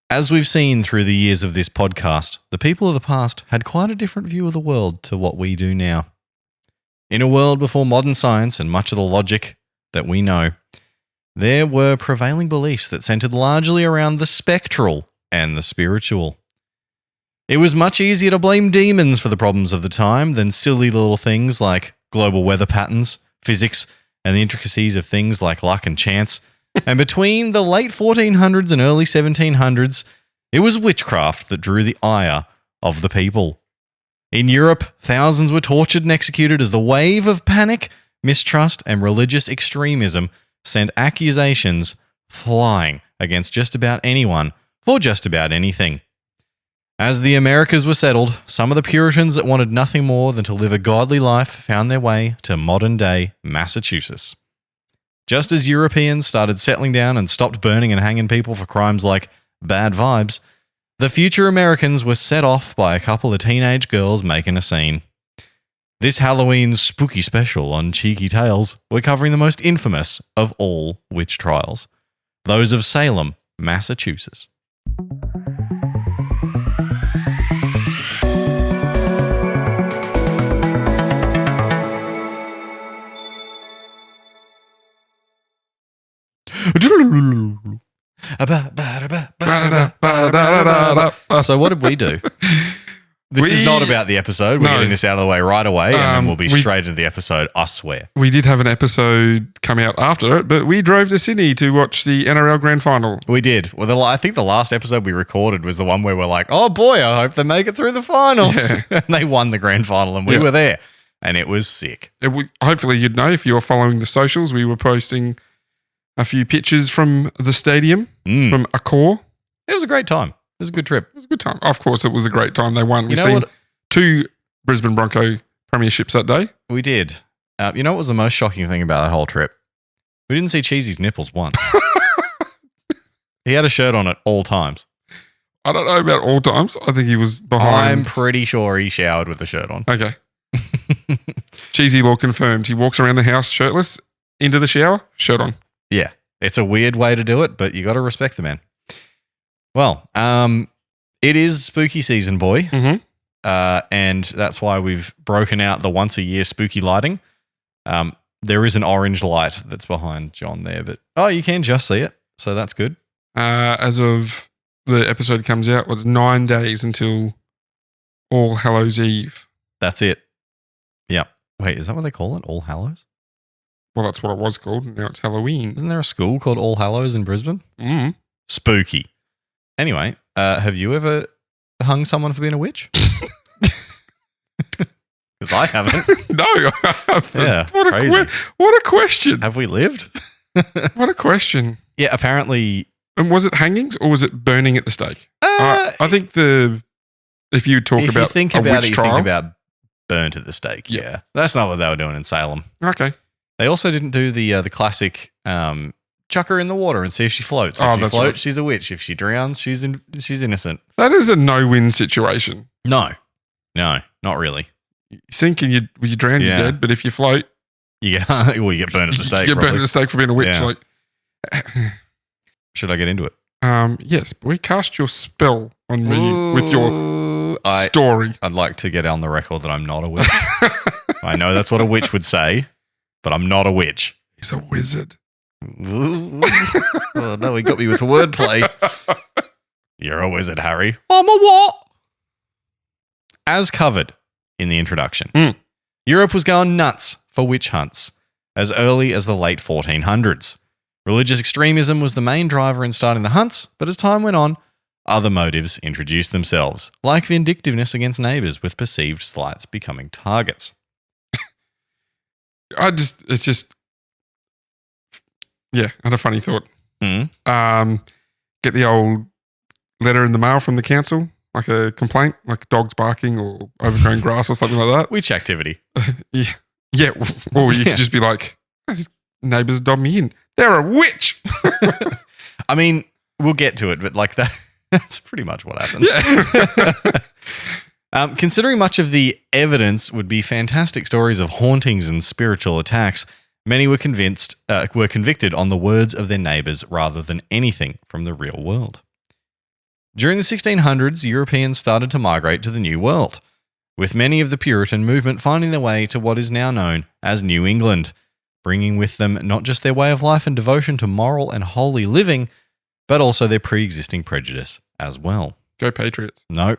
As we've seen through the years of this podcast, the people of the past had quite a different view of the world to what we do now. In a world before modern science and much of the logic that we know, there were prevailing beliefs that centered largely around the spectral and the spiritual. It was much easier to blame demons for the problems of the time than silly little things like global weather patterns, physics, and the intricacies of things like luck and chance. And between the late 1400s and early 1700s, it was witchcraft that drew the ire of the people. In Europe, thousands were tortured and executed as the wave of panic, mistrust, and religious extremism sent accusations flying against just about anyone for just about anything. As the Americas were settled, some of the Puritans that wanted nothing more than to live a godly life found their way to modern-day Massachusetts. Just as Europeans started settling down and stopped burning and hanging people for crimes like bad vibes, the future Americans were set off by a couple of teenage girls making a scene. This Halloween's spooky special on Cheeky Tales, we're covering the most infamous of all witch trials, those of Salem, Massachusetts. So what did we do? This is not about the episode. We're getting this out of the way right away, and then we'll be straight into the episode, I swear. We did have an episode come out after it, but we drove to Sydney to watch the NRL Grand Final. We did. Well, I think the last episode we recorded was the one where we're like, oh boy, I hope they make it through the finals. Yeah. And they won the grand final, and we were there, and it was sick. Hopefully you'd know if you're following the socials, we were posting a few pictures from the stadium, from Accor. It was a great time. It was a good trip. It was a good time. Of course, it was a great time. They won. We've seen 2 Brisbane Bronco premierships that day. We did. You know what was the most shocking thing about that whole trip? We didn't see Cheesy's nipples once. He had a shirt on at all times. I don't know about all times. I think he was behind. I'm pretty sure he showered with the shirt on. Okay. Cheesy Law confirmed. He walks around the house shirtless, into the shower, shirt on. Yeah. It's a weird way to do it, but you got to respect the man. Well, it is spooky season, boy. Mm-hmm. And that's why we've broken out the once-a-year spooky lighting. There is an orange light that's behind John there, but you can just see it, so that's good. As of the episode comes out, it's 9 days until All Hallows Eve. That's it. Yeah. Wait, is that what they call it? All Hallows? Well, that's what it was called. Now it's Halloween. Isn't there a school called All Hallows in Brisbane? Mm. Spooky. Anyway, have you ever hung someone for being a witch? Because I haven't. No, I haven't. Yeah, what a question. Have we lived? What a question. Yeah, apparently. And was it hangings or was it burning at the stake? I think if you talk about think a about witch it, trial, you think about burnt at the stake. Yeah. That's not what they were doing in Salem. Okay. They also didn't do the classic chuck her in the water and see if she floats. If she floats, right. She's a witch. If she drowns, she's innocent. That is a no-win situation. No, not really. You sink and you drown, you're dead. But if you float, you get burned at the stake. You get burned at the stake for being a witch. Yeah. Like, should I get into it? Yes, boy. Cast your spell on me with your story. I'd like to get on the record that I'm not a witch. I know that's what a witch would say, but I'm not a witch. He's a wizard. Oh, no, he got me with wordplay. You're a wizard, Harry. I'm a what? As covered in the introduction, Europe was going nuts for witch hunts as early as the late 1400s. Religious extremism was the main driver in starting the hunts, but as time went on, other motives introduced themselves, like vindictiveness against neighbours with perceived slights becoming targets. I had a funny thought. Get the old letter in the mail from the council, like a complaint, like dogs barking or overgrown grass or something like that. Witch activity. Yeah. Or you could just be like, these neighbours dobbed me in. They're a witch. I mean, we'll get to it, but like that's pretty much what happens. Yeah. Considering much of the evidence would be fantastic stories of hauntings and spiritual attacks, many were convicted on the words of their neighbours rather than anything from the real world. During the 1600s, Europeans started to migrate to the New World, with many of the Puritan movement finding their way to what is now known as New England, bringing with them not just their way of life and devotion to moral and holy living, but also their pre-existing prejudice as well. Go Patriots. No.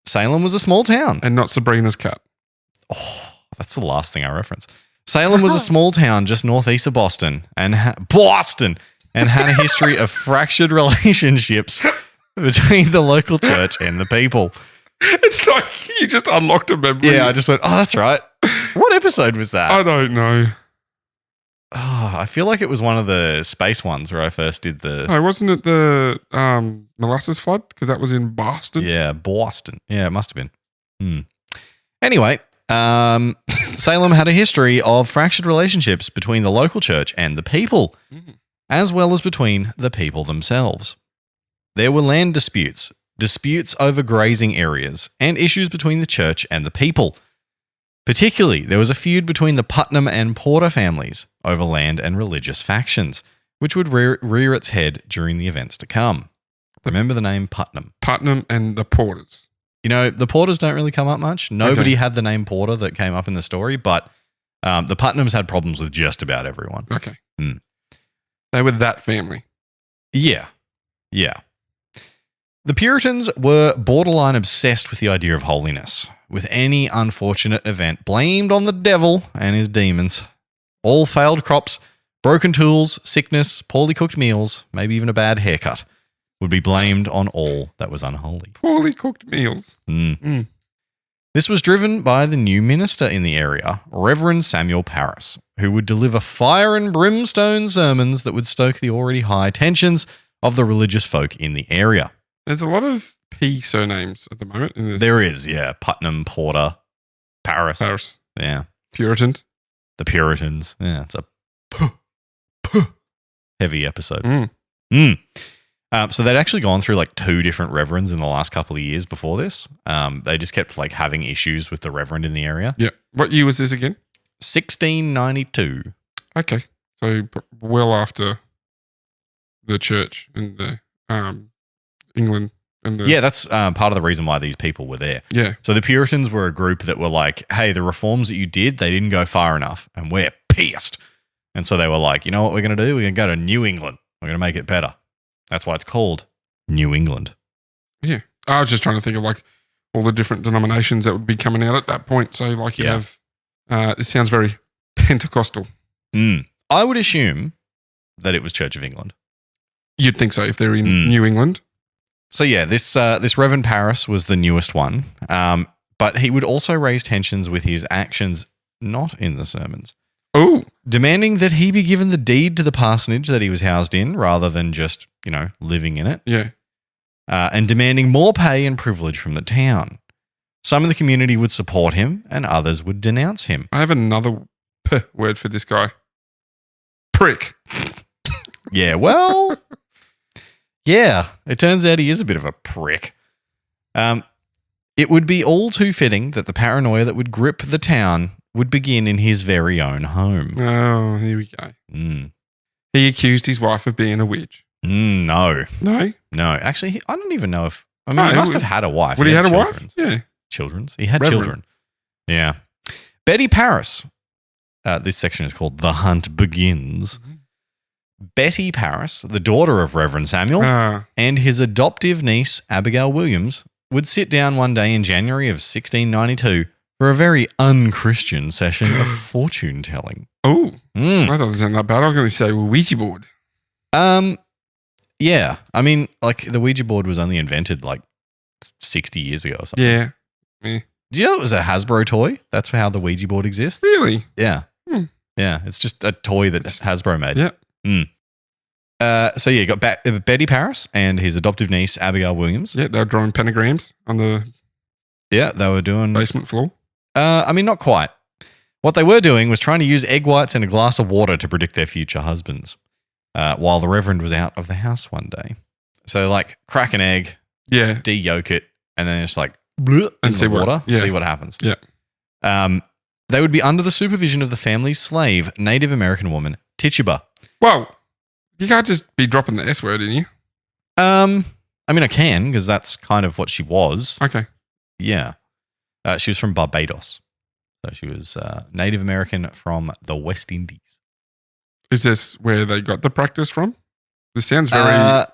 Salem was a small town. And not Sabrina's cat. Oh, that's the last thing I reference. Salem was a small town just northeast of Boston and had a history of fractured relationships between the local church and the people. It's like you just unlocked a memory. Yeah, I just went, oh, that's right. What episode was that? I don't know. Oh, I feel like it was one of the space ones where I first did the... No, wasn't it the molasses flood? Because that was in Boston. Yeah, Boston. Yeah, it must have been. Anyway, Salem had a history of fractured relationships between the local church and the people, as well as between the people themselves. There were land disputes over grazing areas, and issues between the church and the people. Particularly, there was a feud between the Putnam and Porter families over land and religious factions, which would rear its head during the events to come. Remember the name Putnam? Putnam and the Porters. You know, the Porters don't really come up much. Nobody had the name Porter that came up in the story, but the Putnams had problems with just about everyone. Okay. They were that family. Yeah. The Puritans were borderline obsessed with the idea of holiness, with any unfortunate event blamed on the devil and his demons. All failed crops, broken tools, sickness, poorly cooked meals, maybe even a bad haircut, would be blamed on all that was unholy. Poorly cooked meals. This was driven by the new minister in the area, Reverend Samuel Parris, who would deliver fire and brimstone sermons that would stoke the already high tensions of the religious folk in the area. There's a lot of P surnames at the moment in this. There is, yeah. Putnam, Porter, Parris. Yeah. Puritans. The Puritans. Yeah, it's a heavy episode. So they'd actually gone through like 2 different reverends in the last couple of years before this. They just kept like having issues with the reverend in the area. Yeah. What year was this again? 1692. Okay. So well after the church and the England. Yeah, that's part of the reason why these people were there. Yeah. So the Puritans were a group that were like, hey, the reforms that you did, they didn't go far enough, and we're pissed. And so they were like, you know what we're going to do? We're going to go to New England. We're going to make it better. That's why it's called New England. Yeah. I was just trying to think of like all the different denominations that would be coming out at that point. So like you have, it sounds very Pentecostal. I would assume that it was Church of England. You'd think so if they're in New England. So yeah, this Reverend Parris was the newest one, but he would also raise tensions with his actions not in the sermons. Oh, demanding that he be given the deed to the parsonage that he was housed in rather than just, living in it. Yeah. And demanding more pay and privilege from the town. Some of the community would support him and others would denounce him. I have another word for this guy. Prick. Yeah, well... Yeah, it turns out he is a bit of a prick. It would be all too fitting that the paranoia that would grip the town would begin in his very own home. Oh, here we go. He accused his wife of being a witch. No. No? No. Actually, I don't even know if... he must have had a wife. Would he had a wife? Yeah. Children's. He had Reverend. children. Yeah. Betty Parris. This section is called The Hunt Begins. Betty Parris, the daughter of Reverend Samuel, and his adoptive niece, Abigail Williams, would sit down one day in January of 1692 for a very un-Christian session of fortune-telling. Oh, that doesn't sound that bad. I was going to say Ouija board. Yeah. I mean, like, the Ouija board was only invented, 60 years ago or something. Yeah. Do you know it was a Hasbro toy? That's how the Ouija board exists. Really? Yeah. Yeah, it's just a toy that Hasbro made. Yeah. So yeah, you got Betty Parris and his adoptive niece, Abigail Williams. Yeah, they were drawing pentagrams on the they were doing basement floor. Not quite. What they were doing was trying to use egg whites and a glass of water to predict their future husbands while the Reverend was out of the house one day. So crack an egg, de-yolk it, and then just and see water, see what happens. Yeah. They would be under the supervision of the family's slave, Native American woman, Tituba. Well, you can't just be dropping the S word in you. I mean, I can because that's kind of what she was. Okay. Yeah. She was from Barbados. So she was Native American from the West Indies. Is this where they got the practice from? This sounds very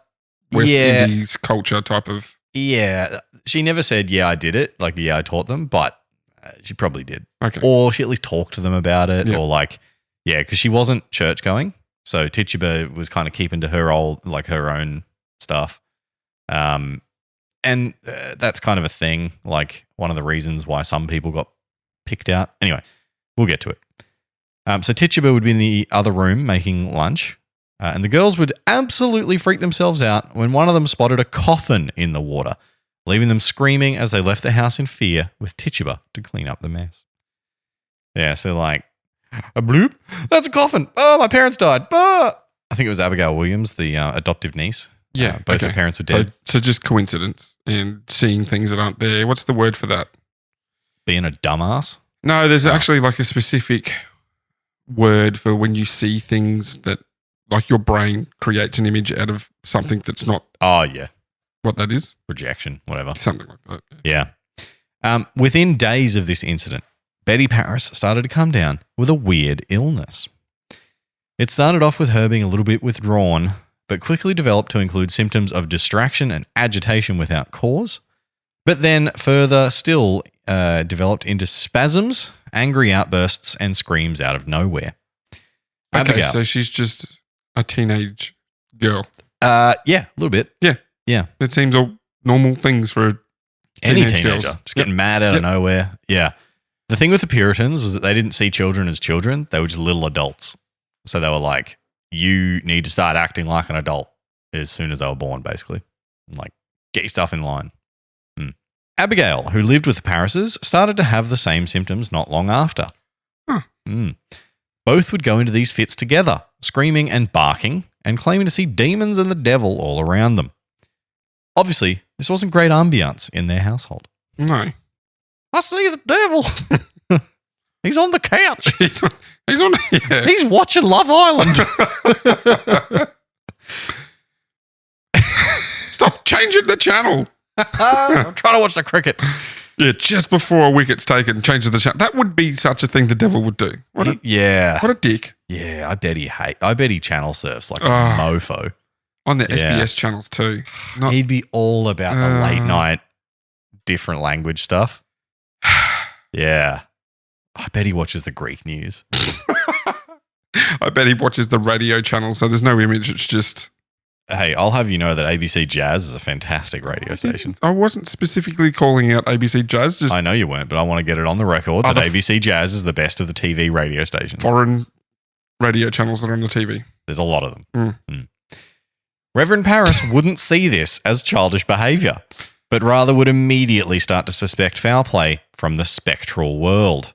West Indies culture type of. Yeah. She never said, yeah, I did it. Like, yeah, I taught them, but she probably did. Okay. Or she at least talked to them about it. Yeah. Or like, yeah, because she wasn't church going. So Tituba was kind of keeping to her own stuff. And that's kind of a thing. Like one of the reasons why some people got picked out. Anyway, we'll get to it. So Tituba would be in the other room making lunch. And the girls would absolutely freak themselves out when one of them spotted a coffin in the water, leaving them screaming as they left the house in fear with Tituba to clean up the mess. Yeah, so like, a bloop, that's a coffin. Oh, my parents died. I think it was Abigail Williams, the adoptive niece. Yeah. Both her parents were dead. So just coincidence and seeing things that aren't there. What's the word for that? Being a dumbass? No, there's actually like a specific word for when you see things that like your brain creates an image out of something that's not. Oh, yeah. What that is? Projection, whatever. Something like that. Yeah. Within days of this incident, Betty Paris started to come down with a weird illness. It started off with her being a little bit withdrawn, but quickly developed to include symptoms of distraction and agitation without cause, but then further still developed into spasms, angry outbursts, and screams out of nowhere. Okay, Abigail. so she's just a teenage girl. Yeah, a little bit. Yeah. It seems all normal things for Any teenage teenager. girls. Just getting mad out of nowhere. Yeah. The thing with the Puritans was that they didn't see children as children. They were just little adults. So they were like, you need to start acting like an adult as soon as they were born, basically. Like, get your stuff in line. Abigail, who lived with the Parises, started to have the same symptoms not long after. Both would go into these fits together, screaming and barking and claiming to see demons and the devil all around them. Obviously, this wasn't great ambiance in their household. No. I see the devil. He's on the couch. He's on. Yeah. He's watching Love Island. Stop changing the channel. I'm trying to watch the cricket. Yeah, just before a wicket's taken, changes the channel. That would be such a thing the devil would do. What a dick. Yeah, I bet he channel surfs like a mofo. On the SBS channels too. He'd be all about the late night, different language stuff. Yeah. I bet he watches the Greek news. I bet he watches the radio channel, so there's no image. It's just... Hey, I'll have you know that ABC Jazz is a fantastic radio station. I wasn't specifically calling out ABC Jazz. Just I know you weren't, but I want to get it on the record that ABC Jazz is the best of the TV radio stations. Foreign radio channels that are on the TV. There's a lot of them. Reverend Paris wouldn't see this as childish behaviour, but rather would immediately start to suspect foul play from the spectral world.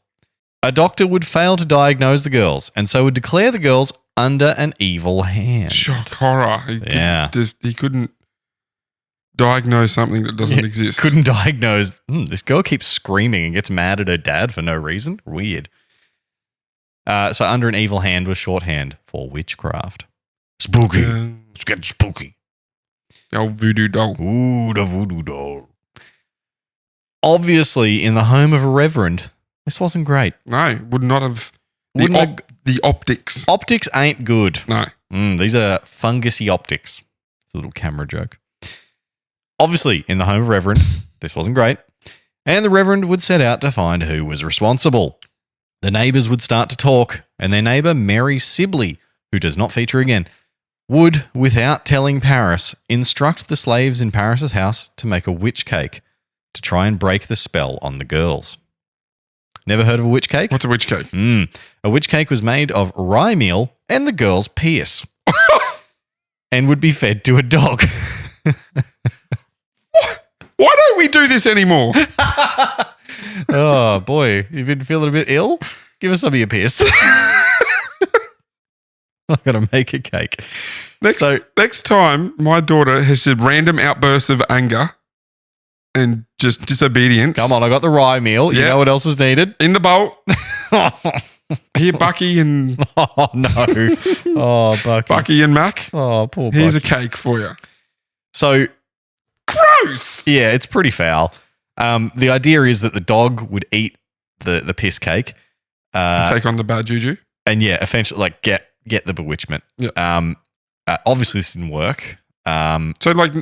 A doctor would fail to diagnose the girls, and so would declare the girls under an evil hand. Shock horror. He couldn't diagnose something that doesn't exist. Couldn't diagnose, this girl keeps screaming and gets mad at her dad for no reason. Weird. So under an evil hand was shorthand for witchcraft. Spooky. It's getting spooky. The old voodoo doll. Ooh, the voodoo doll. Obviously, in the home of a reverend, this wasn't great. No, would not have. The optics. Optics ain't good. No. These are fungusy optics. It's a little camera joke. Obviously, in the home of Reverend, this wasn't great. And the Reverend would set out to find who was responsible. The neighbours would start to talk, and their neighbour, Mary Sibley, who does not feature again, would, without telling Paris, instruct the slaves in Paris's house to make a witch cake to try and break the spell on the girls. Never heard of a witch cake? What's a witch cake? A witch cake was made of rye meal and the girls' pierce and would be fed to a dog. Why don't we do this anymore? Oh, boy. You've been feeling a bit ill? Give us some of your pierce. I'm going to make a cake. Next time my daughter has a random outburst of anger and just disobedience. Come on, I got the rye meal. You know what else is needed? In the bowl. Here, Bucky and... Oh, no. Oh, Bucky. Bucky and Mac. Oh, poor Bucky. Here's a cake for you. So, Gross. yeah, it's pretty foul. The idea is that the dog would eat the piss cake. Take on the bad juju. And yeah, eventually like get the bewitchment. Yeah. Obviously this didn't work. So like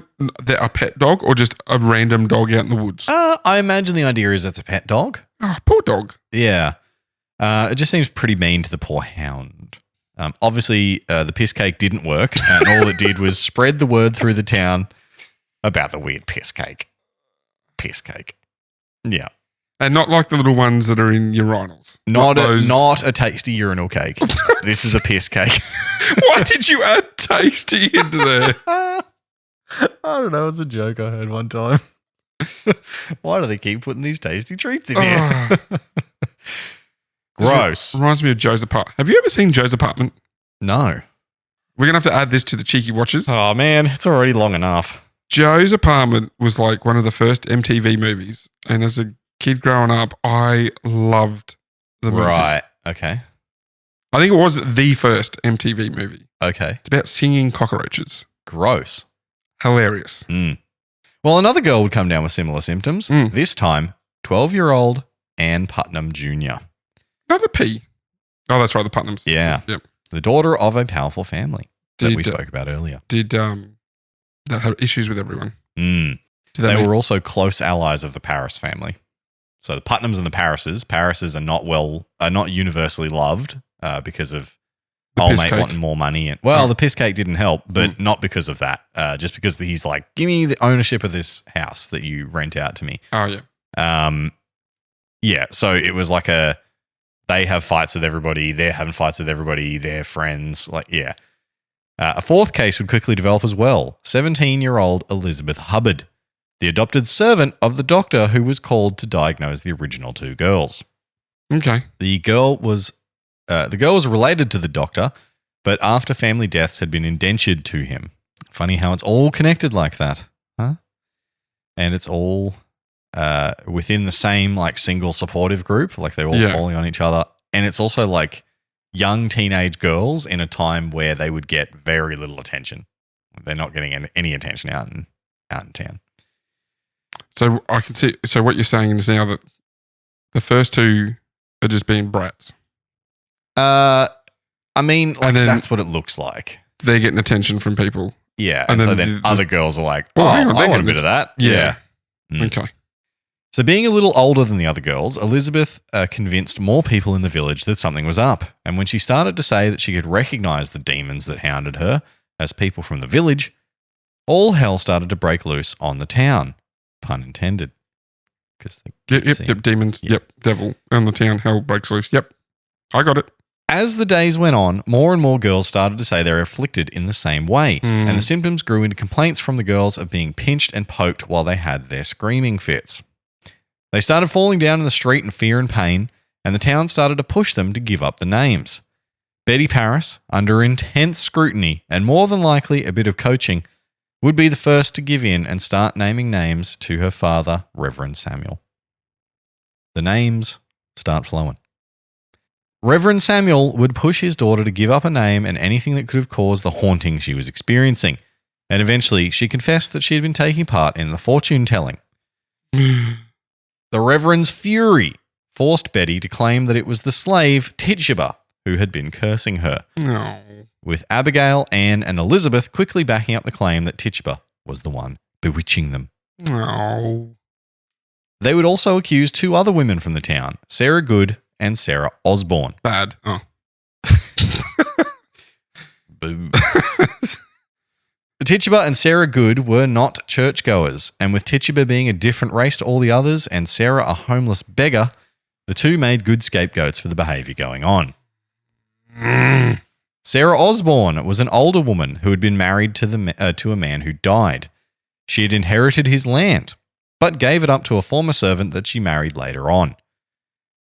a pet dog or just a random dog out in the woods? I imagine the idea is it's a pet dog. Oh, poor dog. Yeah. It just seems pretty mean to the poor hound. Obviously, the piss cake didn't work, and all it did was spread the word through the town about the weird piss cake. Piss cake. Yeah. And not like the little ones that are in urinals. Not a tasty urinal cake. This is a piss cake. Why did you add tasty into there? I don't know. It's a joke I heard one time. Why do they keep putting these tasty treats in here? Gross. Reminds me of Joe's apartment. Have you ever seen Joe's apartment? No. We're going to have to add this to the cheeky watches. Oh, man. It's already long enough. Joe's apartment was like one of the first MTV movies. And as a kid growing up, I loved the movie. Right. Okay. I think it was the first MTV movie. Okay. It's about singing cockroaches. Gross. Hilarious. Mm. Well, another girl would come down with similar symptoms. This time, 12-year-old Anne Putnam Jr. Another P. Oh, that's right. The Putnams. Yeah. Yep. The daughter of a powerful family that we spoke about earlier. Did that have issues with everyone? They were also close allies of the Paris family. So the Putnams and the Parises are not universally loved because of old mate wanting more money. And the piss cake didn't help, but not because of that. Just because he's like, give me the ownership of this house that you rent out to me. Oh yeah. Yeah. So it was like they have fights with everybody. They're having fights with everybody. They're friends. Like, yeah. A fourth case would quickly develop as well. 17-year-old Elizabeth Hubbard, the adopted servant of the doctor who was called to diagnose the original two girls. Okay. The girl was related to the doctor, but after family deaths had been indentured to him. Funny how it's all connected like that, huh? And it's all within the same like single supportive group, like they're all calling on each other. And it's also like young teenage girls in a time where they would get very little attention. They're not getting any attention out in town. So I can see. So what you're saying is now that the first two are just being brats. I mean, like that's what it looks like. They're getting attention from people. Yeah, and so then other girls are like, hang on, I want a bit of that. Yeah. Okay. So being a little older than the other girls, Elizabeth convinced more people in the village that something was up. And when she started to say that she could recognize the demons that hounded her as people from the village, all hell started to break loose on the town. Pun intended. Yep, demons. Yep, devil on the town, hell breaks loose. Yep, I got it. As the days went on, more and more girls started to say they were afflicted in the same way, and the symptoms grew into complaints from the girls of being pinched and poked while they had their screaming fits. They started falling down in the street in fear and pain, and the town started to push them to give up the names. Betty Paris, under intense scrutiny and more than likely a bit of coaching, would be the first to give in and start naming names to her father, Reverend Samuel. The names start flowing. Reverend Samuel would push his daughter to give up a name and anything that could have caused the haunting she was experiencing, and eventually she confessed that she had been taking part in the fortune-telling. The Reverend's fury forced Betty to claim that it was the slave, Tituba, who had been cursing her. No. With Abigail, Anne, and Elizabeth quickly backing up the claim that Tituba was the one bewitching them. No. They would also accuse two other women from the town, Sarah Good and Sarah Osborne. Bad. Oh. Boom. Tituba and Sarah Good were not churchgoers, and with Tituba being a different race to all the others and Sarah a homeless beggar, the two made good scapegoats for the behaviour going on. Sarah Osborne was an older woman who had been married to a man who died. She had inherited his land, but gave it up to a former servant that she married later on.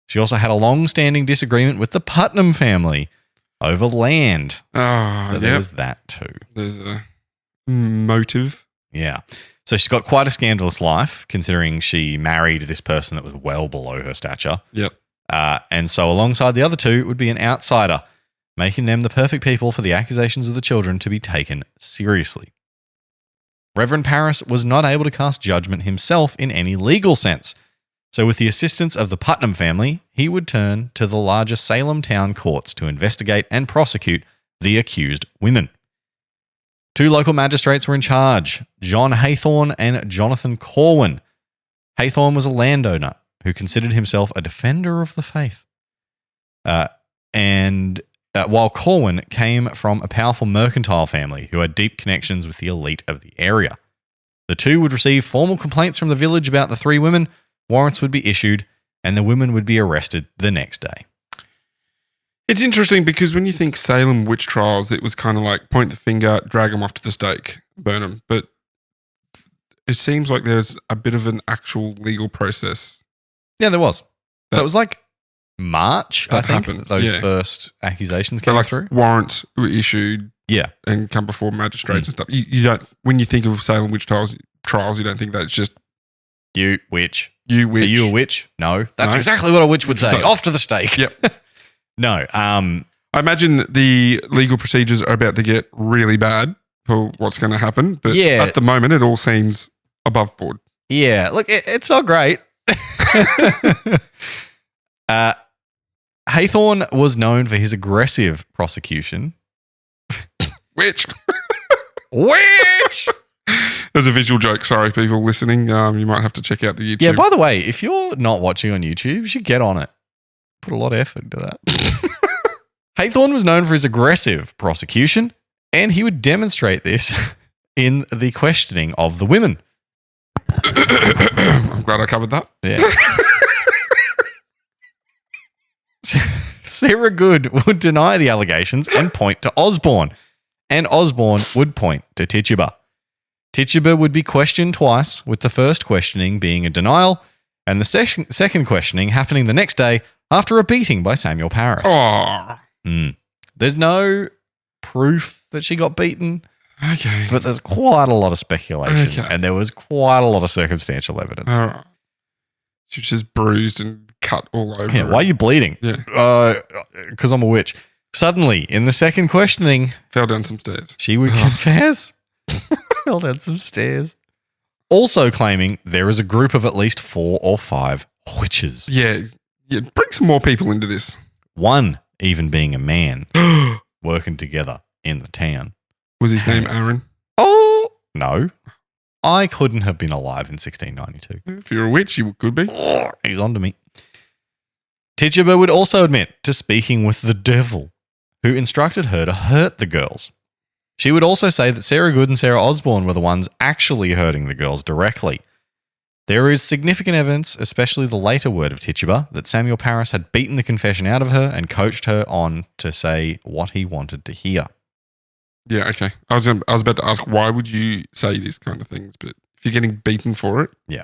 She also had a long-standing disagreement with the Putnam family over land. Oh, so there was that too. There's a motive. Yeah. So she's got quite a scandalous life, considering she married this person that was well below her stature. Yep. And so alongside the other two would be an outsider, making them the perfect people for the accusations of the children to be taken seriously. Reverend Parris was not able to cast judgment himself in any legal sense. So with the assistance of the Putnam family, he would turn to the larger Salem town courts to investigate and prosecute the accused women. 2 local magistrates were in charge, John Haythorne and Jonathan Corwin. Haythorne was a landowner who considered himself a defender of the faith. While Corwin came from a powerful mercantile family who had deep connections with the elite of the area. The 2 would receive formal complaints from the village about the 3 women, warrants would be issued, and the women would be arrested the next day. It's interesting because when you think Salem Witch Trials, it was kind of like point the finger, drag them off to the stake, burn them. But it seems like there's a bit of an actual legal process. Yeah, there was. So it was like March, I think, happened. those first accusations came through. Warrants were issued and come before magistrates and stuff. You don't, when you think of Salem Witch Trials, you don't think that it's just You witch. you witch. Are you a witch? No. That's exactly what a witch would say. So- Off to the stake. Yep. No. I imagine the legal procedures are about to get really bad for what's going to happen. But at the moment, it all seems above board. Yeah. Look, it's not great. Haythorne was known for his aggressive prosecution. Witch. Witch! There's a visual joke. Sorry, people listening. You might have to check out the YouTube. Yeah, by the way, if you're not watching on YouTube, you should get on it. Put a lot of effort into that. Haythorne was known for his aggressive prosecution, and he would demonstrate this in the questioning of the women. I'm glad I covered that. Yeah. Sarah Good would deny the allegations and point to Osborne, and Osborne would point to Tituba. Tituba would be questioned twice, with the first questioning being a denial, and the second questioning happening the next day after a beating by Samuel Parris. Oh. There's no proof that she got beaten, Okay. but there's quite a lot of speculation, and there was quite a lot of circumstantial evidence. All right. She was just bruised and cut all over. Yeah, why are you bleeding? Yeah. Because I'm a witch. Suddenly, in the second questioning, Fell down some stairs. she would confess. Fell down some stairs. Also claiming there is a group of at least 4 or 5 witches. Yeah. Bring some more people into this. One even being a man working together in the town. Was his name Aaron? Oh, no. I couldn't have been alive in 1692. If you're a witch, you could be. He's on to me. Tituba would also admit to speaking with the devil, who instructed her to hurt the girls. She would also say that Sarah Good and Sarah Osborne were the ones actually hurting the girls directly. There is significant evidence, especially the later word of Tituba, that Samuel Parris had beaten the confession out of her and coached her on to say what he wanted to hear. Yeah, okay. I was about to ask, why would you say these kind of things? But if you're getting beaten for it, yeah,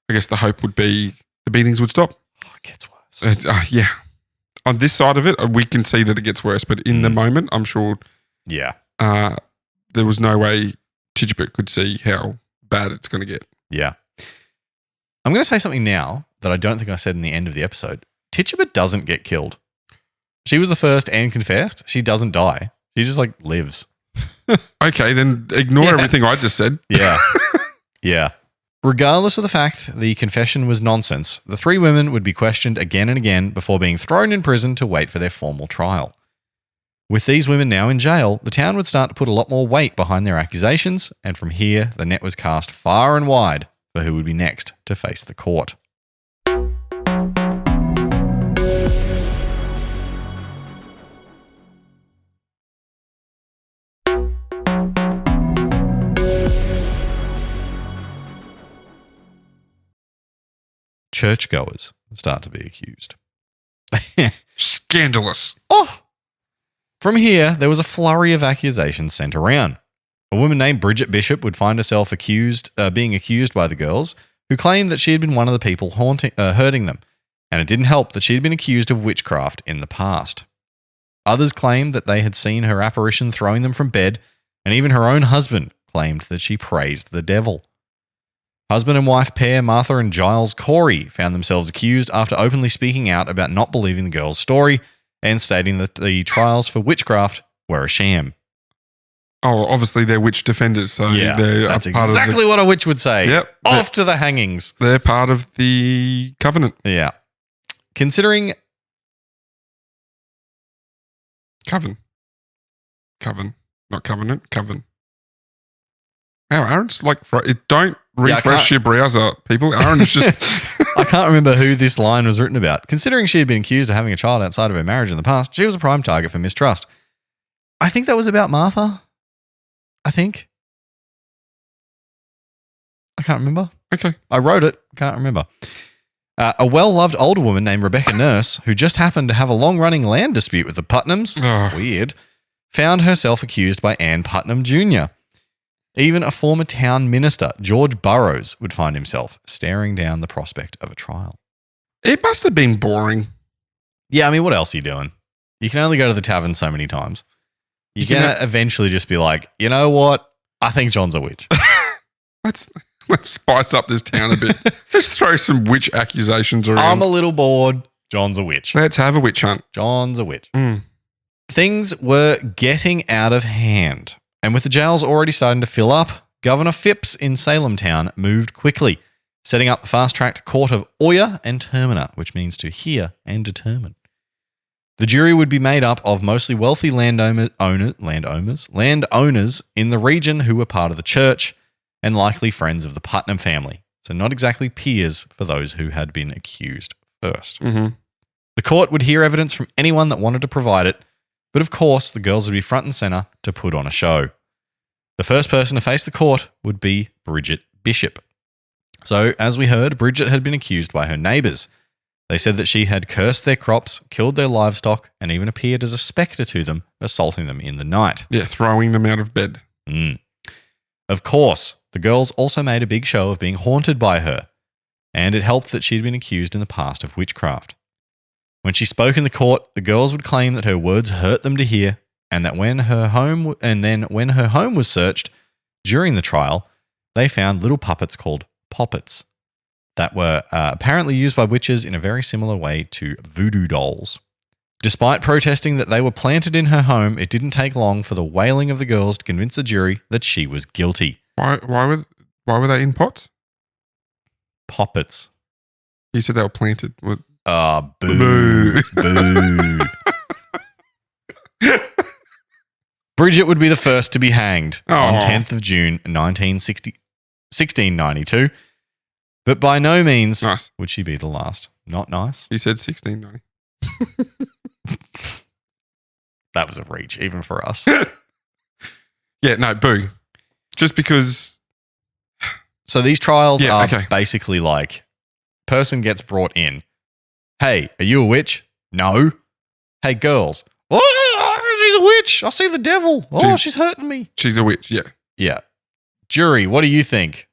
I guess the hope would be the beatings would stop. Oh, it gets worse. Yeah. On this side of it, we can see that it gets worse, but in the moment, I'm sure there was no way Tituba could see how bad it's going to get. Yeah. I'm going to say something now that I don't think I said in the end of the episode. Tituba doesn't get killed. She was the first and confessed. She doesn't die. She just lives. Okay, then ignore everything I just said. Yeah. Yeah. Regardless of the fact the confession was nonsense, the 3 women would be questioned again and again before being thrown in prison to wait for their formal trial. With these women now in jail, the town would start to put a lot more weight behind their accusations, and from here, the net was cast far and wide for who would be next to face the court. Churchgoers start to be accused. Scandalous. Oh! From here, there was a flurry of accusations sent around. A woman named Bridget Bishop would find herself being accused by the girls, who claimed that she had been one of the people hurting them, and it didn't help that she had been accused of witchcraft in the past. Others claimed that they had seen her apparition throwing them from bed, and even her own husband claimed that she praised the devil. Husband and wife pair Martha and Giles Corey found themselves accused after openly speaking out about not believing the girl's story and stating that the trials for witchcraft were a sham. Oh, obviously they're witch defenders, so Yeah, they're that's a part exactly what a witch would say. Yep. Off to the hangings. They're part of the covenant. Yeah. Considering... Coven. Not covenant, coven. Wow, Aaron's like... Don't refresh your browser, people. Aaron's just... I can't remember who this line was written about. Considering she had been accused of having a child outside of her marriage in the past, she was a prime target for mistrust. I think that was about Martha. I think. I can't remember. Okay. I wrote it. Can't remember. A well-loved older woman named Rebecca Nurse, who just happened to have a long-running land dispute with the Putnams, weird, found herself accused by Ann Putnam Jr. Even a former town minister, George Burroughs, would find himself staring down the prospect of a trial. It must have been boring. Yeah, I mean, what else are you doing? You can only go to the tavern so many times. You can eventually just be like, you know what? I think John's a witch. Let's spice up this town a bit. Let's throw some witch accusations around. I'm a little bored. John's a witch. Let's have a witch hunt. John's a witch. Things were getting out of hand. And with the jails already starting to fill up, Governor Phipps in Salem Town moved quickly, setting up the fast-tracked court of Oyer and Terminer, which means to hear and determine. The jury would be made up of mostly wealthy landowners in the region who were part of the church and likely friends of the Putnam family, so not exactly peers for those who had been accused first. The court would hear evidence from anyone that wanted to provide it, but of course the girls would be front and center to put on a show. The first person to face the court would be Bridget Bishop. So, as we heard, Bridget had been accused by her neighbours. They said that she had cursed their crops, killed their livestock, and even appeared as a spectre to them, assaulting them in the night. Yeah, throwing them out of bed. Of course, the girls also made a big show of being haunted by her, and it helped that she'd been accused in the past of witchcraft. When she spoke in the court, the girls would claim that her words hurt them to hear, and that when her home was searched during the trial, they found little puppets called poppets that were apparently used by witches in a very similar way to voodoo dolls. Despite protesting that they were planted in her home, it didn't take long for the wailing of the girls to convince the jury that she was guilty. Why were they in pots? Poppets. You said they were planted. Boo. Boo. Bridget would be the first to be hanged on 10th of June 1692. But by no means would she be the last. Not nice. You said 1690. That was a reach, even for us. Yeah, no, boo. Just because... So these trials are basically like, person gets brought in. Hey, are you a witch? No. Hey, girls. Oh, she's a witch. I see the devil. Oh, she's hurting me. She's a witch, yeah. Yeah. Jury, what do you think?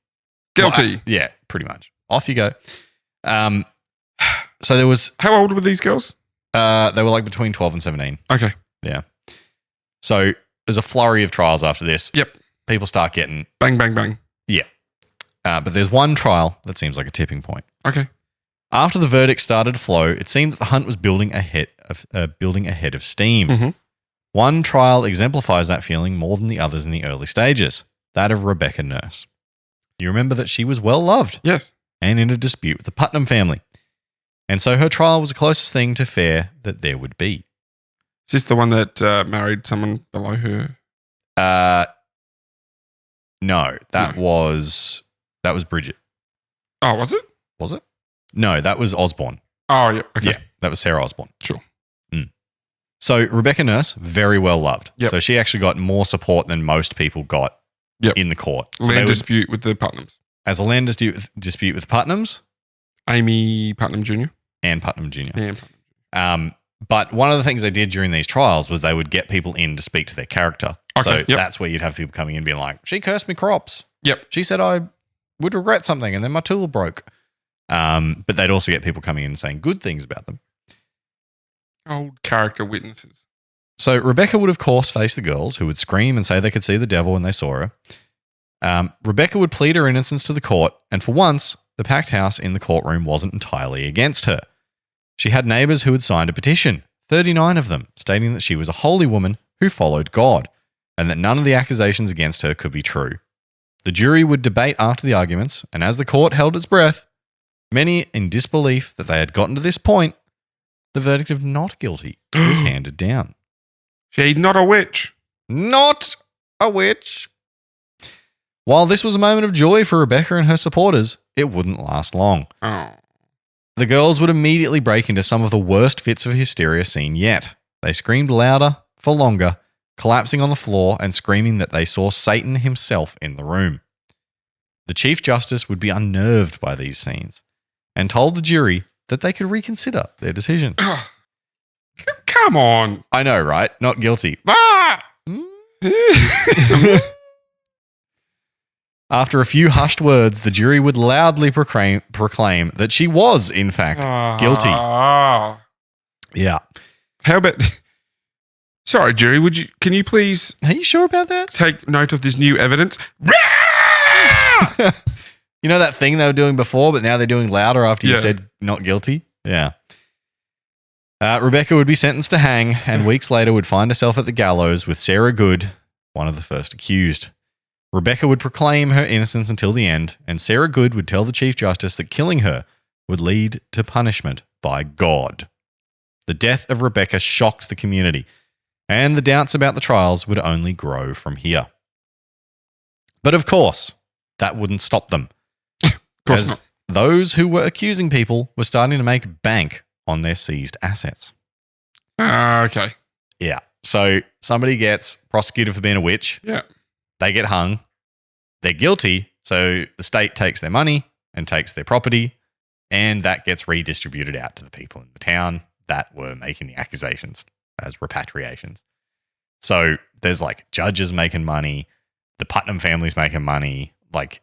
Guilty. Well, yeah, pretty much. Off you go. So there was... How old were these girls? They were like between 12 and 17. Okay. Yeah. So there's a flurry of trials after this. Yep. People start getting... Bang, bang, bang. Yeah. But there's one trial that seems like a tipping point. Okay. After the verdict started to flow, it seemed that the hunt was building ahead of steam. One trial exemplifies that feeling more than the others in the early stages, that of Rebecca Nurse. You remember that she was well loved. Yes. And in a dispute with the Putnam family. And so her trial was the closest thing to fair that there would be. Is this the one that married someone below her? No, that was Bridget. Oh, was it? Was it? No, that was Osborne. Oh, yeah. Okay. Yeah, that was Sarah Osborne. Sure. So Rebecca Nurse, very well loved. Yep. So she actually got more support than most people got in the court. So land dispute with the Putnams. As a land dispute with Putnams. Amy Putnam Jr. And Putnam Jr. But one of the things they did during these trials was they would get people in to speak to their character. Okay, so that's where you'd have people coming in being like, she cursed me crops. Yep. She said I would regret something and then my tool broke. But they'd also get people coming in and saying good things about them. Old character witnesses. So Rebecca would, of course, face the girls who would scream and say they could see the devil when they saw her. Rebecca would plead her innocence to the court, and for once, the packed house in the courtroom wasn't entirely against her. She had neighbours who had signed a petition, 39 of them, stating that she was a holy woman who followed God, and that none of the accusations against her could be true. The jury would debate after the arguments, and as the court held its breath, many in disbelief that they had gotten to this point, the verdict of not guilty was handed down. She's not a witch. Not a witch. While this was a moment of joy for Rebecca and her supporters, it wouldn't last long. Oh. The girls would immediately break into some of the worst fits of hysteria seen yet. They screamed louder, for longer, collapsing on the floor and screaming that they saw Satan himself in the room. The Chief Justice would be unnerved by these scenes and told the jury that they could reconsider their decision. Come on. I know, right? Not guilty. Ah! After a few hushed words, the jury would loudly proclaim that she was, in fact, guilty. Yeah. How about... Sorry, jury, can you please... Are you sure about that? Take note of this new evidence. You know that thing they were doing before, but now they're doing louder after you said not guilty? Yeah. Rebecca would be sentenced to hang, and weeks later would find herself at the gallows with Sarah Good, one of the first accused. Rebecca would proclaim her innocence until the end, and Sarah Good would tell the Chief Justice that killing her would lead to punishment by God. The death of Rebecca shocked the community, and the doubts about the trials would only grow from here. But of course, that wouldn't stop them. As those who were accusing people were starting to make bank on their seized assets. Okay. Yeah. So somebody gets prosecuted for being a witch. Yeah. They get hung. They're guilty. So the state takes their money and takes their property, and that gets redistributed out to the people in the town that were making the accusations as repatriations. So there's like judges making money. The Putnam family's making money. Like,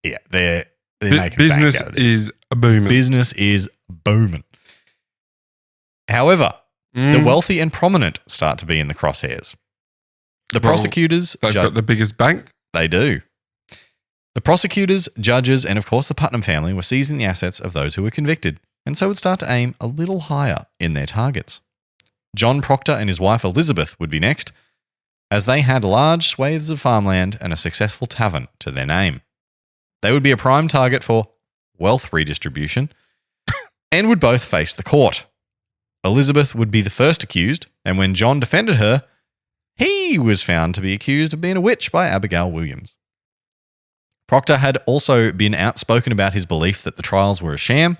yeah, they're making business bank out of this. is booming. Business is booming. However, the wealthy and prominent start to be in the crosshairs. The prosecutors... They've got the biggest bank. They do. The prosecutors, judges, and of course the Putnam family were seizing the assets of those who were convicted, and so would start to aim a little higher in their targets. John Proctor and his wife Elizabeth would be next, as they had large swathes of farmland and a successful tavern to their name. They would be a prime target for wealth redistribution and would both face the court. Elizabeth would be the first accused, and when John defended her, he was found to be accused of being a witch by Abigail Williams. Proctor had also been outspoken about his belief that the trials were a sham,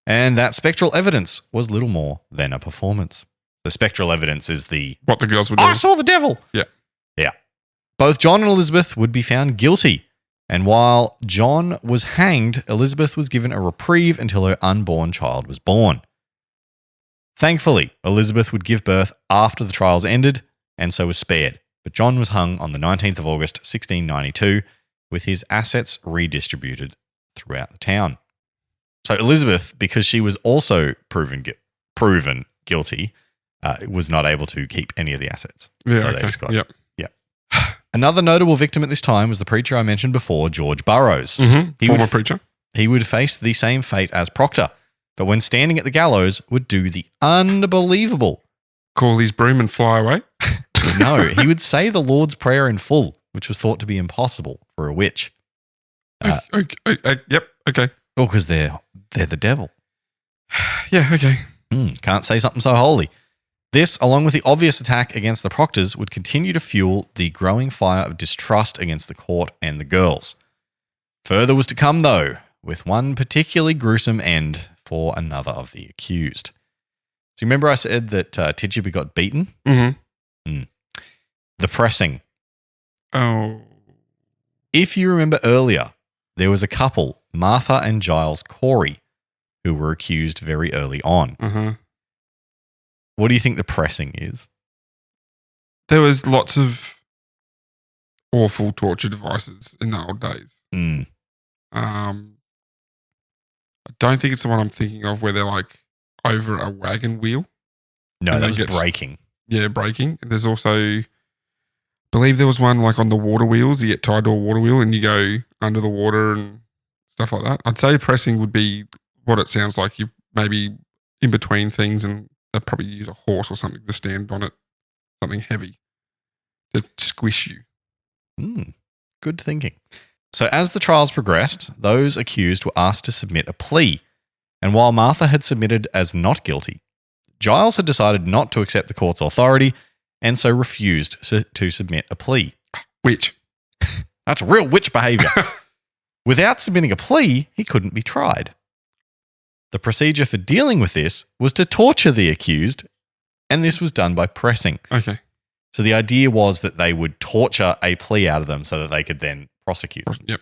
and that spectral evidence was little more than a performance. The spectral evidence is what the girls were doing. I saw the devil. Yeah. Yeah. Both John and Elizabeth would be found guilty, and while John was hanged, Elizabeth was given a reprieve until her unborn child was born. Thankfully, Elizabeth would give birth after the trials ended, and so was spared, but John was hung on the 19th of August, 1692, with his assets redistributed throughout the town. So Elizabeth, because she was also proven guilty, was not able to keep any of the assets. Yeah, so okay. they just got Yep. Yeah. Another notable victim at this time was the preacher I mentioned before, George Burroughs. Mm-hmm. Former preacher. He would face the same fate as Proctor, but when standing at the gallows, would do the unbelievable. Call his broom and fly away? No, he would say the Lord's Prayer in full, which was thought to be impossible for a witch. Yep, okay. Oh, because they're the devil. Yeah, okay. Can't say something so holy. This, along with the obvious attack against the Proctors, would continue to fuel the growing fire of distrust against the court and the girls. Further was to come, though, with one particularly gruesome end for another of the accused. So you remember I said that Tituba got beaten? Mm-hmm. The pressing. Oh. If you remember earlier, there was a couple, Martha and Giles Corey, who were accused very early on. Mm-hmm. What do you think the pressing is? There was lots of awful torture devices in the old days. I don't think it's the one I'm thinking of where they're like over a wagon wheel. No, that was breaking. Yeah, breaking. There's also, I believe there was one like on the water wheels. You get tied to a water wheel and you go under the water and stuff like that. I'd say pressing would be what it sounds like. You maybe in between things and they'd probably use a horse or something to stand on it, something heavy. to squish you. Good thinking. So as the trials progressed, those accused were asked to submit a plea. And while Martha had submitted as not guilty, Giles had decided not to accept the court's authority and so refused to submit a plea. Witch. That's real witch behavior. Without submitting a plea, he couldn't be tried. The procedure for dealing with this was to torture the accused, and this was done by pressing. Okay. So the idea was that they would torture a plea out of them so that they could then prosecute. Yep.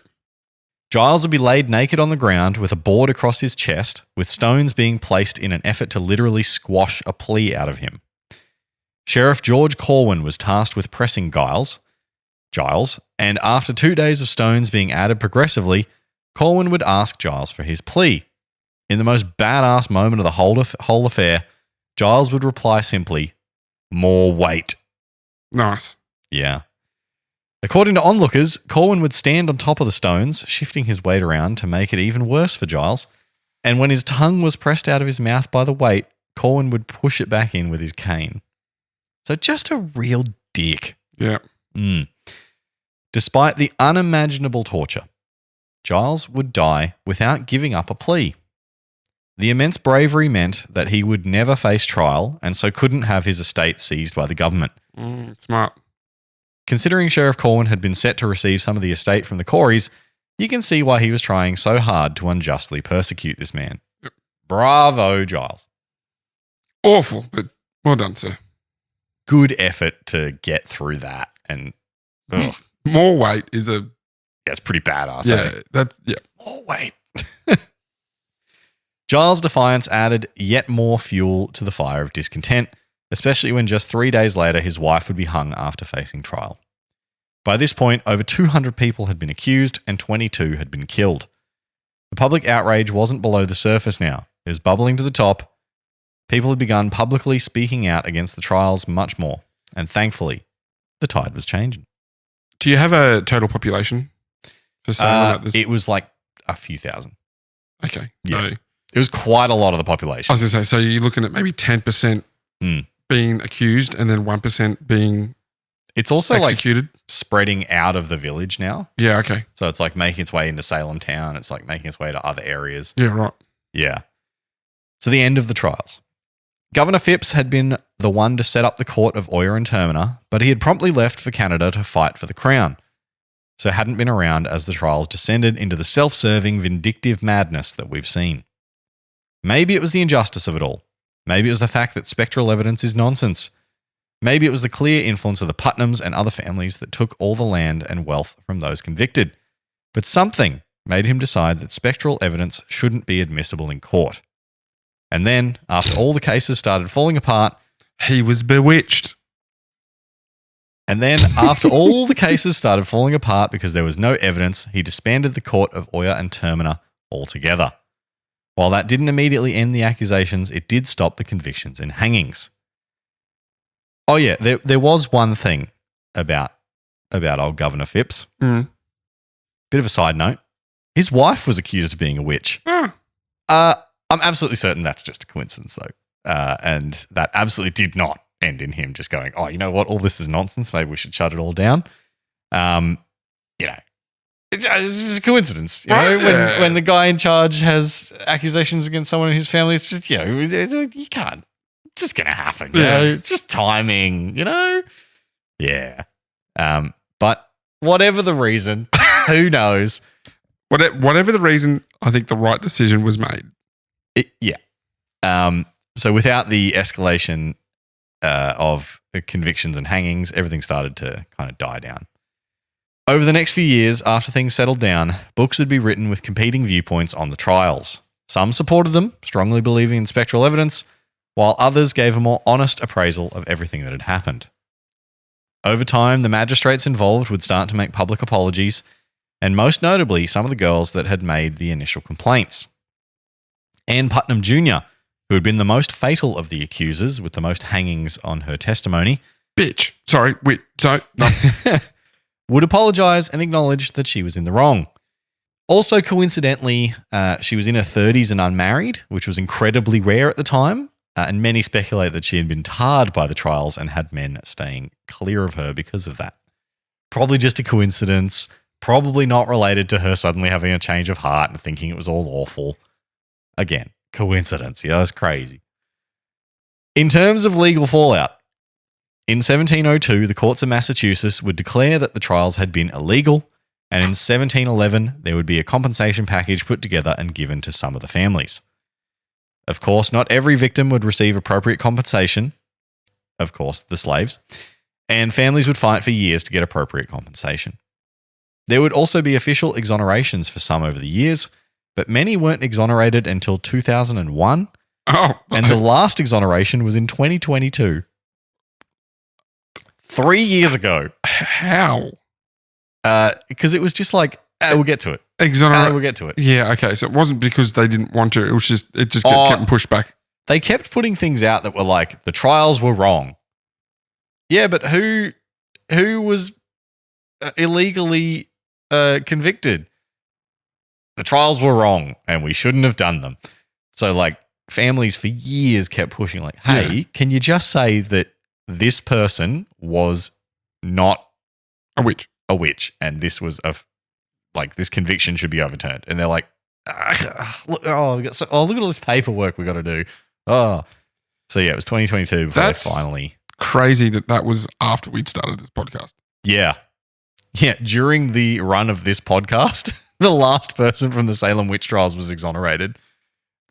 Giles would be laid naked on the ground with a board across his chest, with stones being placed in an effort to literally squash a plea out of him. Sheriff George Corwin was tasked with pressing Giles, and after 2 days of stones being added progressively, Corwin would ask Giles for his plea. In the most badass moment of the whole affair, Giles would reply simply, "More weight." Nice. Yeah. According to onlookers, Corwin would stand on top of the stones, shifting his weight around to make it even worse for Giles. And when his tongue was pressed out of his mouth by the weight, Corwin would push it back in with his cane. So just a real dick. Yeah. Despite the unimaginable torture, Giles would die without giving up a plea. The immense bravery meant that he would never face trial and so couldn't have his estate seized by the government. Smart. Considering Sheriff Corwin had been set to receive some of the estate from the Coreys, you can see why he was trying so hard to unjustly persecute this man. Yep. Bravo, Giles. Awful, but well done, sir. Good effort to get through that. And more weight is a... Yeah, it's pretty badass. Yeah, More weight. Giles' defiance added yet more fuel to the fire of discontent, especially when just 3 days later his wife would be hung after facing trial. By this point, over 200 people had been accused and 22 had been killed. The public outrage wasn't below the surface now. It was bubbling to the top. People had begun publicly speaking out against the trials much more, and thankfully, the tide was changing. Do you have a total population for Salem at this? It was like a few thousand. Okay. Yeah. It was quite a lot of the population. I was going to say, so you're looking at maybe 10% being accused and then 1% being it's also executed. Like spreading out of the village now. Yeah, okay. So it's like making its way into Salem town. It's like making its way to other areas. Yeah, right. Yeah. So the end of the trials. Governor Phipps had been the one to set up the court of Oyer and Terminer, but he had promptly left for Canada to fight for the crown. So hadn't been around as the trials descended into the self-serving, vindictive madness that we've seen. Maybe it was the injustice of it all. Maybe it was the fact that spectral evidence is nonsense. Maybe it was the clear influence of the Putnams and other families that took all the land and wealth from those convicted. But something made him decide that spectral evidence shouldn't be admissible in court. And then, after all the cases started falling apart, he was bewitched. And then, after all the cases started falling apart because there was no evidence, he disbanded the court of Oyer and Terminer altogether. While that didn't immediately end the accusations, it did stop the convictions and hangings. Oh yeah, there was one thing about old Governor Phipps. Bit of a side note. His wife was accused of being a witch. I'm absolutely certain that's just a coincidence though. And that absolutely did not end in him just going, oh, you know what? All this is nonsense. Maybe we should shut it all down. It's just a coincidence, you know, when the guy in charge has accusations against someone in his family, it's just, you can't, it's just going to happen. You know? It's just timing, you know? Yeah. But whatever the reason, who knows? Whatever the reason, I think the right decision was made. So without the escalation of convictions and hangings, everything started to kind of die down. Over the next few years, after things settled down, books would be written with competing viewpoints on the trials. Some supported them, strongly believing in spectral evidence, while others gave a more honest appraisal of everything that had happened. Over time, the magistrates involved would start to make public apologies, and most notably, some of the girls that had made the initial complaints. Anne Putnam Jr., who had been the most fatal of the accusers with the most hangings on her testimony, would apologise and acknowledge that she was in the wrong. Also, coincidentally, she was in her 30s and unmarried, which was incredibly rare at the time. and many speculate that she had been tarred by the trials and had men staying clear of her because of that. Probably just a coincidence, probably not related to her suddenly having a change of heart and thinking it was all awful. Again, coincidence. Yeah, that's crazy. In terms of legal fallout, in 1702, the courts of Massachusetts would declare that the trials had been illegal, and in 1711, there would be a compensation package put together and given to some of the families. Of course, not every victim would receive appropriate compensation. Of course, the slaves. And families would fight for years to get appropriate compensation. There would also be official exonerations for some over the years, but many weren't exonerated until 2001. Oh, and the last exoneration was in 2022. 3 years ago. How? Because it was just like, we'll get to it. We'll get to it. Yeah, okay. So it wasn't because they didn't want to. It was just, it just kept pushed back. They kept putting things out that were like, the trials were wrong. Yeah, but who was illegally convicted? The trials were wrong and we shouldn't have done them. So like families for years kept pushing like, hey, can you just say that this person was not a witch and this was this conviction should be overturned. And they're like, look at all this paperwork we got to do. Oh, so yeah, it was 2022 before they finally. Crazy that was after we'd started this podcast. Yeah. Yeah. During the run of this podcast, the last person from the Salem Witch Trials was exonerated.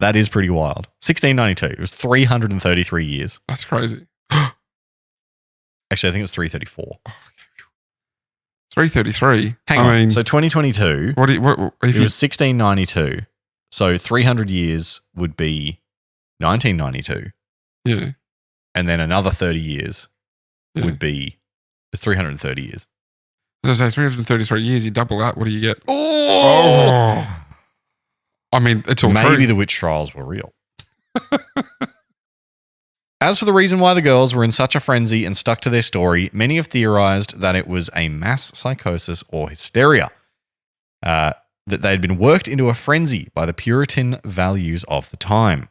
That is pretty wild. 1692. It was 333 years. That's crazy. Actually, I think it was 334. 333. Hang on. So 2022. What it was 1692. So 300 years would be 1992. Yeah. And then another 30 years would be 330 years. As I say, 333 years, you double that, what do you get? Oh! I mean, it's all Maybe true. the witch trials were real. As for the reason why the girls were in such a frenzy and stuck to their story, many have theorized that it was a mass psychosis or hysteria, that they had been worked into a frenzy by the Puritan values of the time.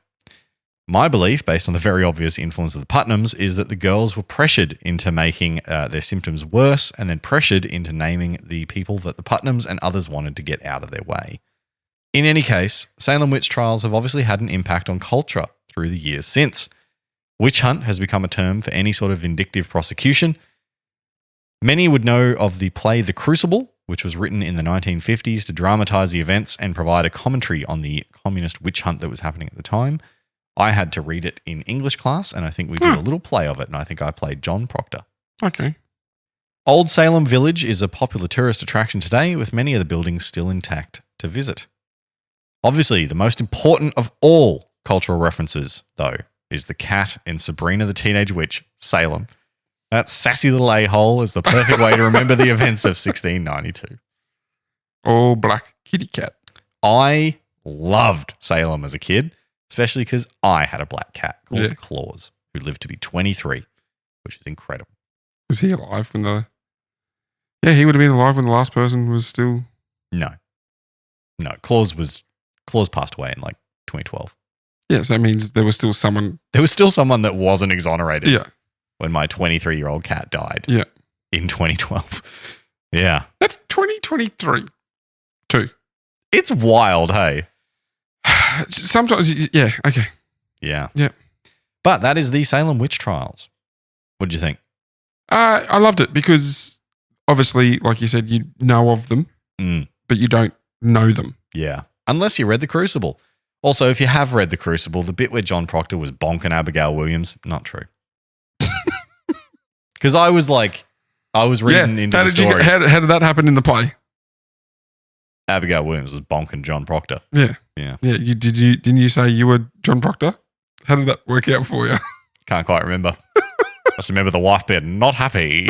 My belief, based on the very obvious influence of the Putnams, is that the girls were pressured into making their symptoms worse and then pressured into naming the people that the Putnams and others wanted to get out of their way. In any case, Salem witch trials have obviously had an impact on culture through the years since. Witch hunt has become a term for any sort of vindictive prosecution. Many would know of the play The Crucible, which was written in the 1950s to dramatize the events and provide a commentary on the communist witch hunt that was happening at the time. I had to read it in English class, and I think we did a little play of it, and I think I played John Proctor. Okay. Old Salem Village is a popular tourist attraction today, with many of the buildings still intact to visit. Obviously, the most important of all cultural references, though, is the cat in Sabrina the Teenage Witch, Salem. That sassy little a-hole is the perfect way to remember the events of 1692. All black kitty cat. I loved Salem as a kid, especially because I had a black cat called Claus, who lived to be 23, which is incredible. Was he alive when the... Yeah, he would have been alive when the last person was still... No, Claus passed away in like 2012. Yeah, so that means there was still someone... There was still someone that wasn't exonerated. Yeah. When my 23-year-old cat died. Yeah. In 2012. Yeah. That's 2023. Too. It's wild, hey? Sometimes, yeah, okay. Yeah. Yeah. But that is the Salem Witch Trials. What did you think? I loved it because obviously, like you said, you know of them, but you don't know them. Yeah. Unless you read The Crucible. Also, if you have read The Crucible, the bit where John Proctor was bonking Abigail Williams, not true. Because I was reading into the story. How did that happen in the play? Abigail Williams was bonking John Proctor. Yeah. Yeah. Yeah. Didn't you say you were John Proctor? How did that work out for you? Can't quite remember. I just remember the wife being not happy.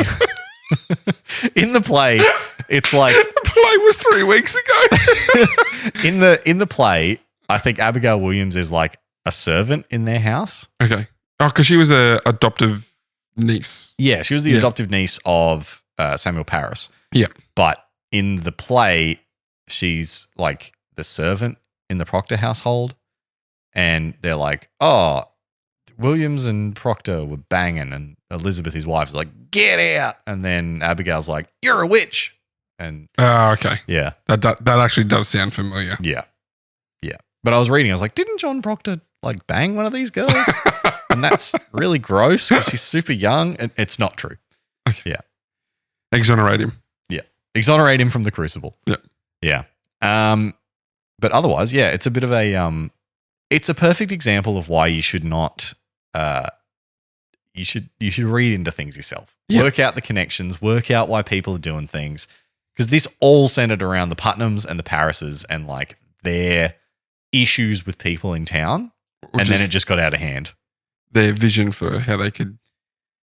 In the play, it's like the play was 3 weeks ago. in the play, I think Abigail Williams is like a servant in their house. Okay. Oh, because she was the adoptive niece. Yeah, she was the adoptive niece of Samuel Parris. Yeah. But in the play, she's like the servant in the Proctor household. And they're like, oh, Williams and Proctor were banging, and Elizabeth, his wife, is like, "Get out!" And then Abigail's like, "You're a witch." And okay. yeah, That actually does sound familiar. yeah. But I was reading, I was like, didn't John Proctor like bang one of these girls? And that's really gross because she's super young, and it's not true. Okay. Yeah. Exonerate him. Yeah. Exonerate him from the Crucible. Yeah. But otherwise, yeah, it's a bit of a it's a perfect example of why you should not you should read into things yourself. Yeah. Work out the connections, work out why people are doing things. Because this all centered around the Putnams and the Parises and like their issues with people in town. Or and then it just got out of hand. Their vision for how they could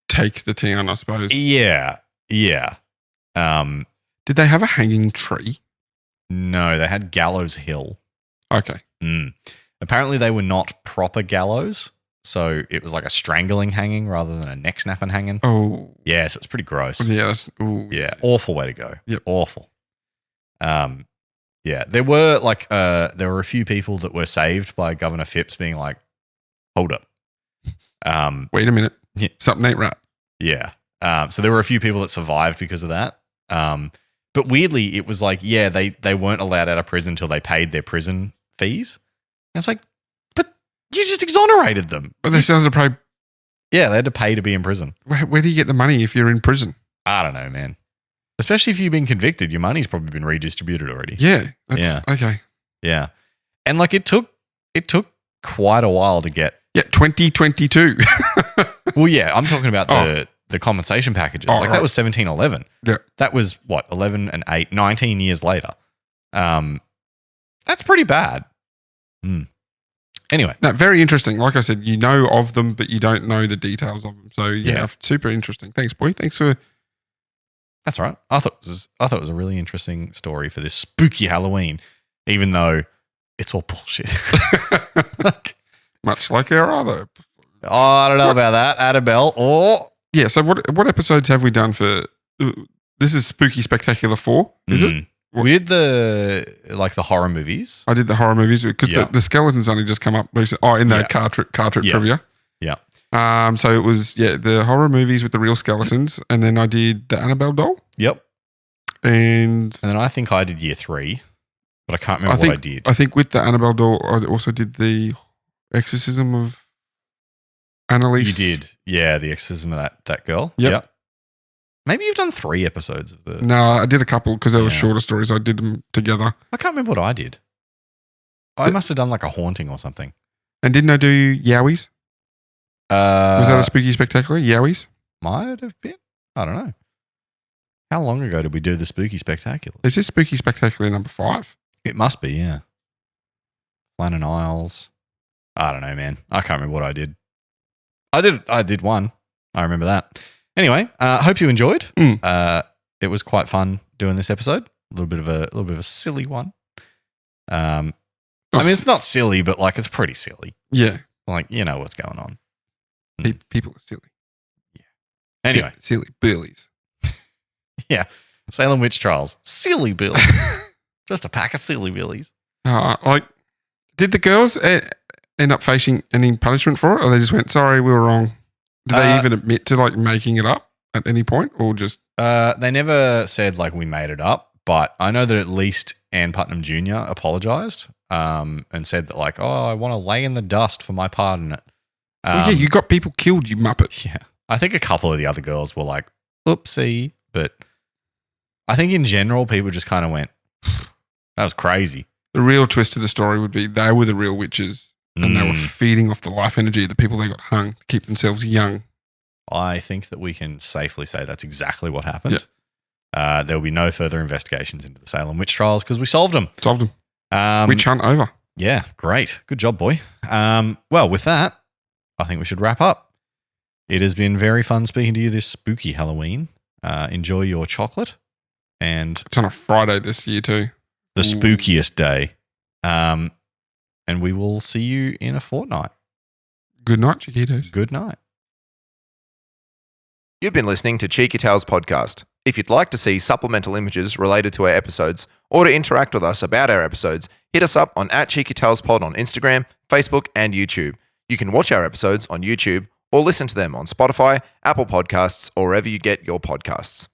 take the town, I suppose. Yeah. Yeah. Did they have a hanging tree? No, they had Gallows Hill. Okay. Apparently they were not proper gallows. So it was like a strangling hanging rather than a neck snapping hanging. Oh. Yeah, so it's pretty gross. Yeah. Yeah, awful way to go. Yep. Awful. Yeah, there were a few people that were saved by Governor Phipps being like, hold up. Wait a minute. Yeah. Something ain't right. Yeah. So there were a few people that survived because of that. But weirdly, it was like, yeah, they weren't allowed out of prison until they paid their prison fees. And it's like, but you just exonerated them. But they still had to pay. Yeah, they had to pay to be in prison. Where do you get the money if you're in prison? I don't know, man. Especially if you've been convicted, your money's probably been redistributed already. Yeah. Okay. Yeah. And like it took quite a while to get. Yeah, 2022. Well, yeah, I'm talking about the compensation packages. That was 1711. Yeah. That was what, 11 and 8, 19 years later. That's pretty bad. Anyway. No, very interesting. Like I said, you know of them, but you don't know the details of them. So yeah. Super interesting. Thanks, boy. Thanks for. That's all right. I thought it was a really interesting story for this spooky Halloween, even though it's all bullshit. Much like our other. Oh, I don't know about that. Annabelle or yeah. So what episodes have we done for? This is Spooky Spectacular 4, is it? We did the horror movies. I did the horror movies because the skeletons only just come up recently. Oh, in that car trip trivia. Yeah. So it was the horror movies with the real skeletons, and then I did the Annabelle doll. Yep. And then I think I did year 3, but I can't remember what I did. I think with the Annabelle doll, I also did the exorcism of Annalise. You did, yeah, the exorcism of that girl. Yep. Maybe you've done 3 episodes of the. No, I did a couple because they were shorter stories. I did them together. I can't remember what I did. I must have done like a haunting or something. And didn't I do Yowies? Was that a Spooky Spectacular? Yowies? Might have been. I don't know. How long ago did we do the Spooky Spectacular? Is this Spooky Spectacular number 5? It must be, yeah. Flan and Isles. I don't know, man. I can't remember what I did. I did one. I remember that. Anyway, hope you enjoyed. It was quite fun doing this episode. A little bit of a silly one. I mean, it's not silly, but like it's pretty silly. Yeah, like you know what's going on. People are silly. Yeah. Anyway, silly billies. Yeah, Salem Witch Trials, silly billies. Just a pack of silly billies. Did the girls end up facing any punishment for it, or they just went, "Sorry, we were wrong"? Did they even admit to like making it up at any point, or just? They never said like we made it up, but I know that at least Ann Putnam Jr. apologized and said that like, "Oh, I want to lay in the dust for my part in it." Well, yeah, you got people killed, you muppet. Yeah, I think a couple of the other girls were like, "Oopsie," but I think in general people just kind of went, "That was crazy." The real twist of the story would be they were the real witches. And they were feeding off the life energy of the people they got hung to keep themselves young. I think that we can safely say that's exactly what happened. Yeah. There will be no further investigations into the Salem Witch Trials because we solved them. Witch hunt over. Yeah, great. Good job, boy. Well, with that, I think we should wrap up. It has been very fun speaking to you this spooky Halloween. Enjoy your chocolate. And it's on a Friday this year too. The spookiest day. And we will see you in a fortnight. Good night, Chiquitos. Good night. You've been listening to Cheeky Tales Podcast. If you'd like to see supplemental images related to our episodes or to interact with us about our episodes, hit us up on @CheekyTalesPod on Instagram, Facebook, and YouTube. You can watch our episodes on YouTube or listen to them on Spotify, Apple Podcasts, or wherever you get your podcasts.